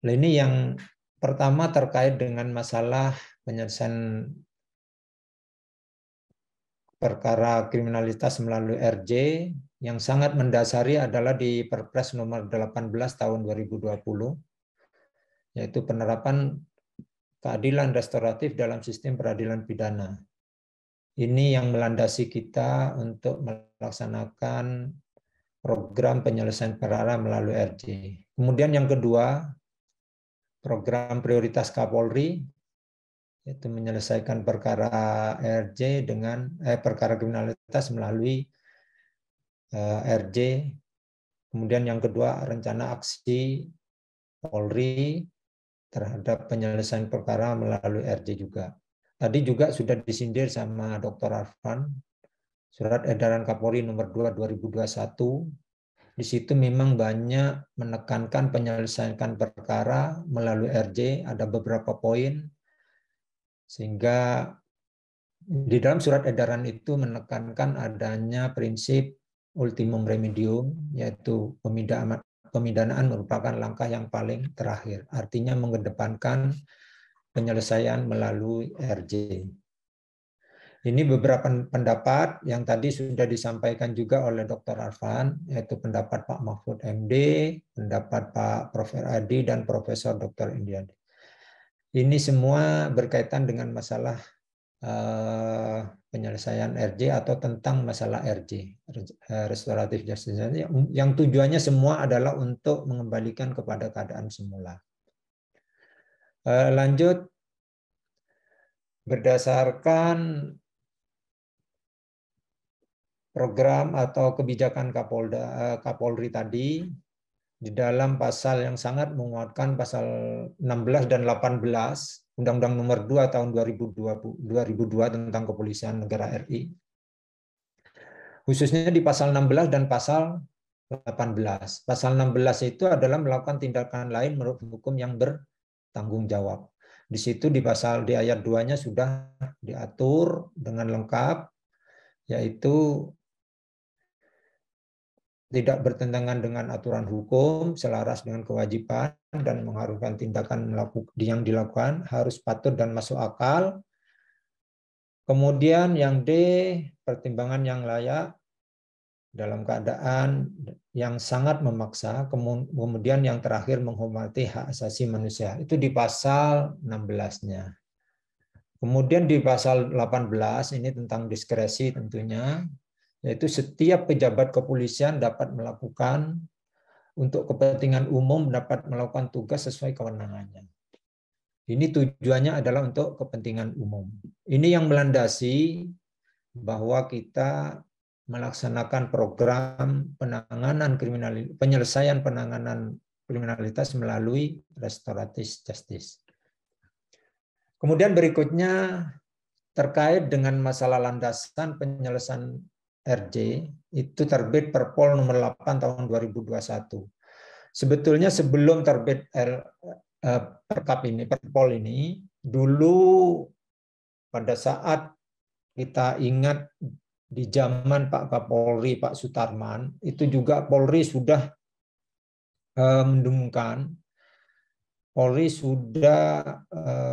Nah, ini yang pertama terkait dengan masalah penyelesaian perkara kriminalitas melalui RJ yang sangat mendasari adalah di Perpres nomor 18 tahun 2020, yaitu penerapan keadilan restoratif dalam sistem peradilan pidana. Ini yang melandasi kita untuk melaksanakan program penyelesaian perkara melalui RJ. Kemudian yang kedua, program prioritas Kapolri, yaitu menyelesaikan perkara RJ dengan perkara kriminalitas melalui RJ. Kemudian yang kedua, rencana aksi Polri terhadap penyelesaian perkara melalui RJ juga. Tadi juga sudah disindir sama Dr. Arfan, Surat Edaran Kapolri nomor 2 2021. Di situ memang banyak menekankan penyelesaian perkara melalui RJ, ada beberapa poin, sehingga di dalam surat edaran itu menekankan adanya prinsip ultimum remedium, yaitu pemidanaan merupakan langkah yang paling terakhir. Artinya mengedepankan penyelesaian melalui RJ. Ini beberapa pendapat yang tadi sudah disampaikan juga oleh Dr. Arfan, yaitu pendapat Pak Mahfud MD, pendapat Pak Profesor Adi, dan Profesor Dr. Indiadi. Ini semua berkaitan dengan masalah penyelesaian RJ atau tentang masalah RJ, restoratif justice, yang tujuannya semua adalah untuk mengembalikan kepada keadaan semula. Lanjut, berdasarkan program atau kebijakan Kapolri tadi, di dalam pasal yang sangat menguatkan pasal 16 dan 18 Undang-Undang Nomor 2 tahun 2002 tentang Kepolisian Negara RI. Khususnya di pasal 16 dan pasal 18. Pasal 16 itu adalah melakukan tindakan lain menurut hukum yang bertanggung jawab. Di situ di ayat 2-nya sudah diatur dengan lengkap, yaitu tidak bertentangan dengan aturan hukum, selaras dengan kewajiban, dan mengharuskan tindakan yang dilakukan harus patut dan masuk akal. Kemudian yang D, pertimbangan yang layak dalam keadaan yang sangat memaksa. Kemudian yang terakhir, menghormati hak asasi manusia. Itu di pasal 16-nya. Kemudian di pasal 18, ini tentang diskresi tentunya, yaitu setiap pejabat kepolisian dapat melakukan untuk kepentingan umum, dapat melakukan tugas sesuai kewenangannya. Ini tujuannya adalah untuk kepentingan umum. Ini yang melandasi bahwa kita melaksanakan program penyelesaian penanganan kriminalitas melalui restoratif justice. Kemudian berikutnya terkait dengan masalah landasan penyelesaian RJ, itu terbit Perpol nomor 8 tahun 2021. Sebetulnya sebelum terbit Perpol ini, dulu pada saat kita ingat di zaman Pak Kapolri, Pak Sutarman, itu juga Polri sudah mendengungkan, Polri sudah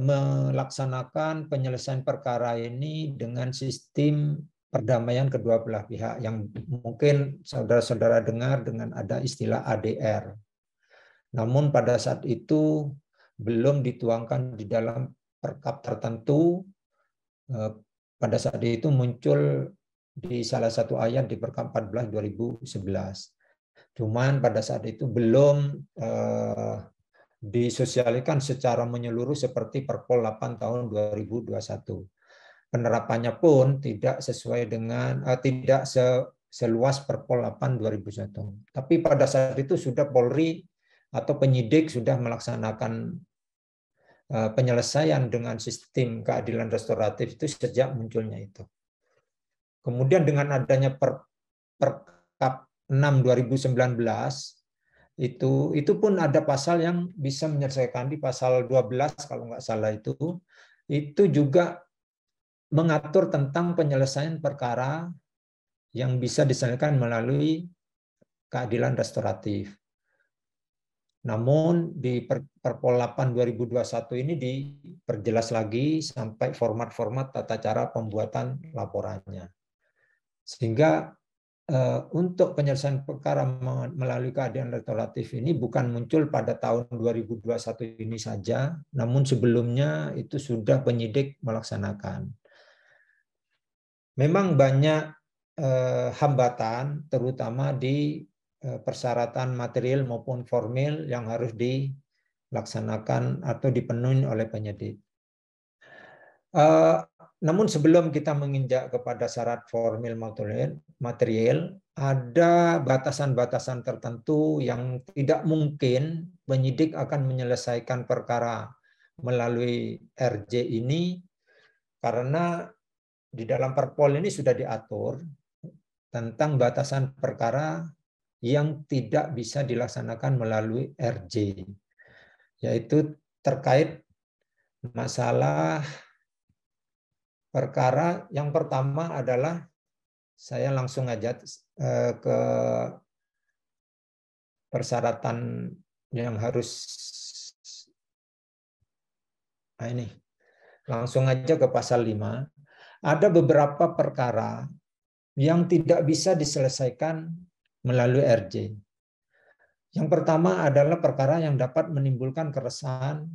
melaksanakan penyelesaian perkara ini dengan sistem perdamaian kedua belah pihak yang mungkin saudara-saudara dengar dengan ada istilah ADR. Namun pada saat itu belum dituangkan di dalam perkap tertentu. Pada saat itu muncul di salah satu ayat di Perkap 14 2011. Cuman pada saat itu belum disosialkan secara menyeluruh seperti Perpol 8 tahun 2021. Penerapannya pun tidak sesuai dengan tidak seluas Perpol 8 2021. Tapi pada saat itu sudah Polri atau penyidik sudah melaksanakan penyelesaian dengan sistem keadilan restoratif itu sejak munculnya itu. Kemudian dengan adanya Perkap 6 2019 itu pun ada pasal yang bisa menyelesaikan di pasal 12 kalau nggak salah itu juga mengatur tentang penyelesaian perkara yang bisa diselesaikan melalui keadilan restoratif. Namun di Perpol 8 2021 ini diperjelas lagi sampai format-format tata cara pembuatan laporannya. Sehingga untuk penyelesaian perkara melalui keadilan restoratif ini bukan muncul pada tahun 2021 ini saja, namun sebelumnya itu sudah penyidik melaksanakan. Memang banyak hambatan, terutama di persyaratan material maupun formil yang harus dilaksanakan atau dipenuhi oleh penyidik. Namun sebelum kita menginjak kepada syarat formil material, ada batasan-batasan tertentu yang tidak mungkin penyidik akan menyelesaikan perkara melalui RJ ini, karena di dalam Perpol ini sudah diatur tentang batasan perkara yang tidak bisa dilaksanakan melalui RJ, yaitu terkait masalah perkara. Yang pertama adalah, saya langsung aja ke persyaratan yang harus, nah ini, langsung aja ke pasal 5. Ada beberapa perkara yang tidak bisa diselesaikan melalui RJ. Yang pertama adalah perkara yang dapat menimbulkan keresahan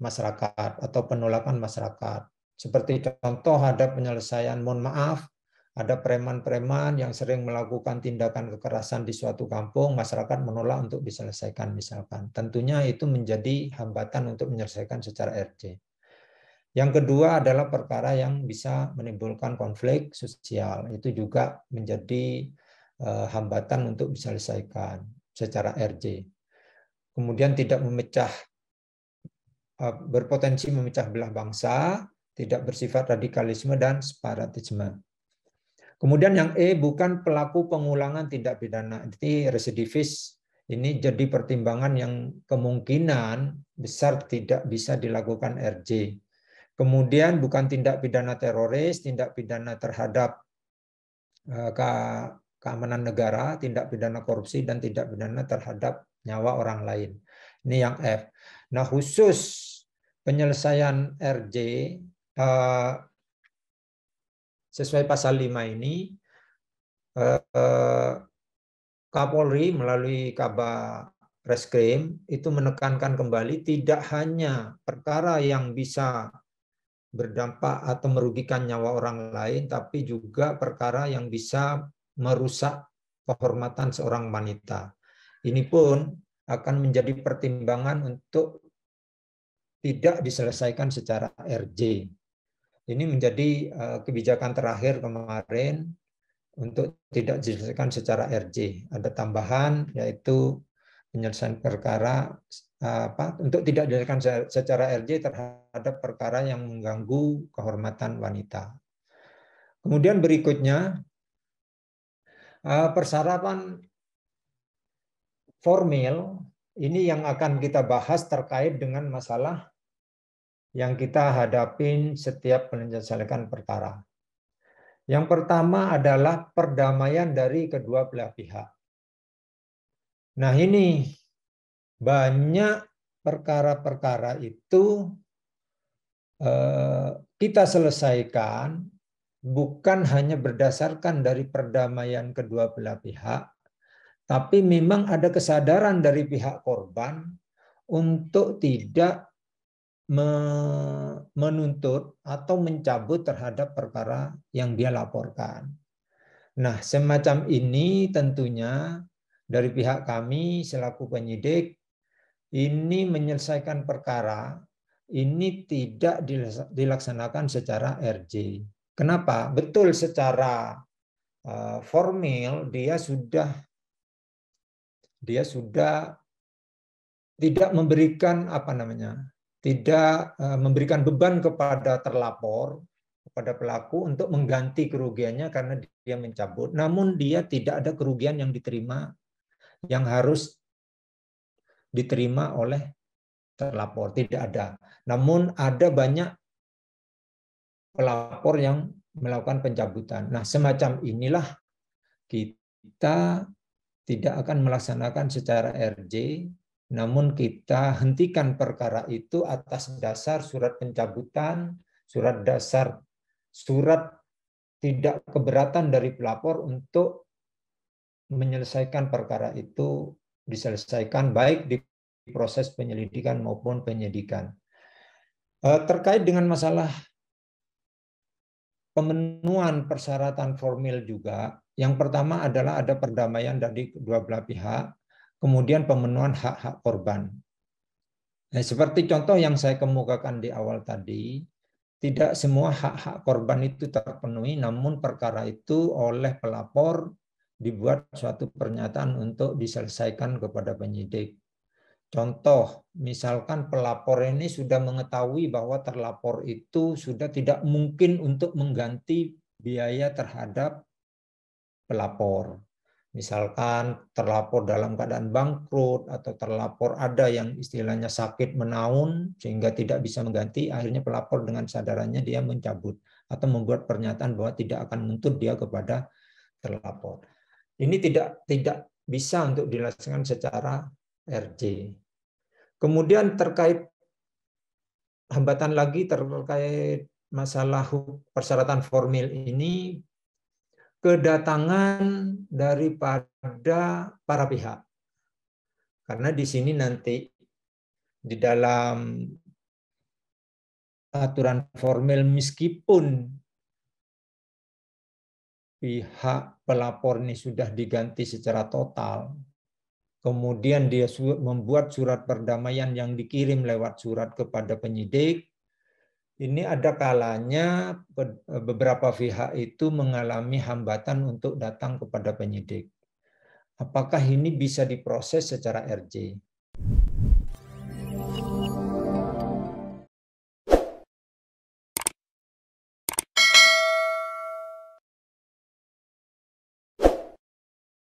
masyarakat atau penolakan masyarakat. Seperti contoh ada penyelesaian, mohon maaf, ada preman-preman yang sering melakukan tindakan kekerasan di suatu kampung, masyarakat menolak untuk diselesaikan misalkan. Tentunya itu menjadi hambatan untuk menyelesaikan secara RJ. Yang kedua adalah perkara yang bisa menimbulkan konflik sosial. Itu juga menjadi hambatan untuk diselesaikan secara RJ. Kemudian tidak berpotensi memecah belah bangsa, tidak bersifat radikalisme dan separatisme. Kemudian yang bukan pelaku pengulangan tindak pidana, jadi residivis. Ini jadi pertimbangan yang kemungkinan besar tidak bisa dilakukan RJ. Kemudian bukan tindak pidana teroris, tindak pidana terhadap keamanan negara, tindak pidana korupsi, dan tindak pidana terhadap nyawa orang lain. Ini yang F. Nah, khusus penyelesaian RJ sesuai pasal 5 ini, Kapolri melalui Kabar Reskrim itu menekankan kembali tidak hanya perkara yang bisa berdampak atau merugikan nyawa orang lain, tapi juga perkara yang bisa merusak kehormatan seorang wanita. Ini pun akan menjadi pertimbangan untuk tidak diselesaikan secara RJ. Ini menjadi kebijakan terakhir kemarin untuk tidak diselesaikan secara RJ. Ada tambahan, yaitu penyelesaian perkara untuk tidak diselesaikan secara RJ terhadap perkara yang mengganggu kehormatan wanita. Kemudian berikutnya, persyaratan formil ini yang akan kita bahas terkait dengan masalah yang kita hadapin setiap penyelesaian perkara. Yang pertama adalah perdamaian dari kedua belah pihak. Nah, ini banyak perkara-perkara itu kita selesaikan bukan hanya berdasarkan dari perdamaian kedua belah pihak, tapi memang ada kesadaran dari pihak korban untuk tidak menuntut atau mencabut terhadap perkara yang dia laporkan. Nah, semacam ini tentunya dari pihak kami selaku penyidik ini menyelesaikan perkara ini tidak dilaksanakan secara RJ. Kenapa? Betul secara formil dia sudah tidak memberikan tidak memberikan beban kepada terlapor, kepada pelaku untuk mengganti kerugiannya karena dia mencabut. Namun dia tidak ada kerugian yang diterima yang harus diterima oleh terlapor, tidak ada. Namun ada banyak pelapor yang melakukan pencabutan. Nah, semacam inilah kita tidak akan melaksanakan secara RJ namun kita hentikan perkara itu atas dasar surat pencabutan, surat tidak keberatan dari pelapor untuk menyelesaikan perkara itu diselesaikan baik di proses penyelidikan maupun penyidikan. Terkait dengan masalah pemenuhan persyaratan formil juga, yang pertama adalah ada perdamaian dari kedua belah pihak, kemudian pemenuhan hak-hak korban. Nah, seperti contoh yang saya kemukakan di awal tadi, tidak semua hak-hak korban itu terpenuhi, namun perkara itu oleh pelapor dibuat suatu pernyataan untuk diselesaikan kepada penyidik. Contoh, misalkan pelapor ini sudah mengetahui bahwa terlapor itu sudah tidak mungkin untuk mengganti biaya terhadap pelapor. Misalkan terlapor dalam keadaan bangkrut atau terlapor ada yang istilahnya sakit menaun sehingga tidak bisa mengganti, akhirnya pelapor dengan sadarannya dia mencabut atau membuat pernyataan bahwa tidak akan menuntut dia kepada terlapor. Ini tidak bisa untuk dilaksanakan secara RJ. Kemudian terkait hambatan lagi terkait masalah persyaratan formil ini, kedatangan daripada para pihak. Karena di sini nanti di dalam aturan formil meskipun pihak pelapor ini sudah diganti secara total, kemudian dia membuat surat perdamaian yang dikirim lewat surat kepada penyidik, ini ada kalanya beberapa pihak itu mengalami hambatan untuk datang kepada penyidik. Apakah ini bisa diproses secara RJ?